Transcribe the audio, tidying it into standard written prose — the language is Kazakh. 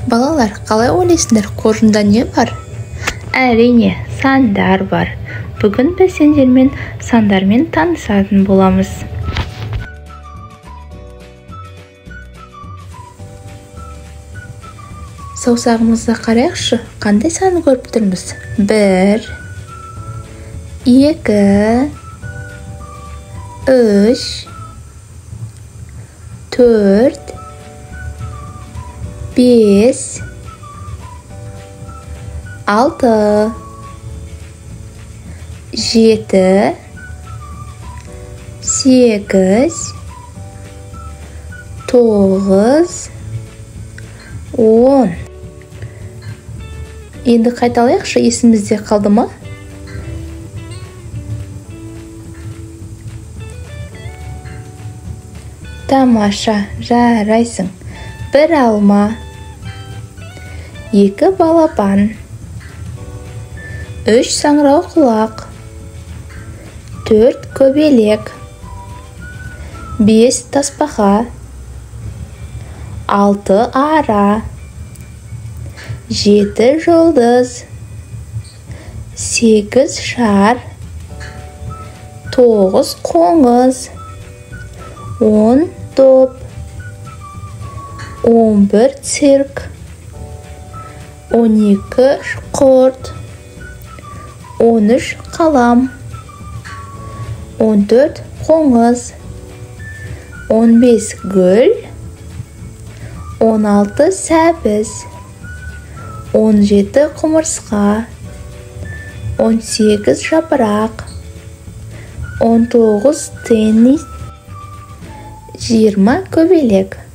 Балалар, қалай ойлайсыңдар, қоржында не бар? Әрине, сандар бар. Бүгін біз сендермен сандармен танысатын боламыз. Саусағымызға қарайықшы, қандай санды көріп тұрмыз? 1, 2, 3, 4, 5, 6, 7, 8, 9, 10. Енді қайталайықшы, есімізде қалды ма? Тамаша, жарайсың. 1 алма, 2 балапан, 3 саңырауқұлақ, 4 көбелек, 5 тасбақа, 6 ара, 7 жұлдыз, 8 шар, 9 қоңыз, 10 топ, 11 цирк, 12 құрт, 13 қалам, 14 қоңыз, 15 гүл, 16 сәбіз, 17 құмырсқа, 18 жапырақ, 19 теннис, 20 көбелек.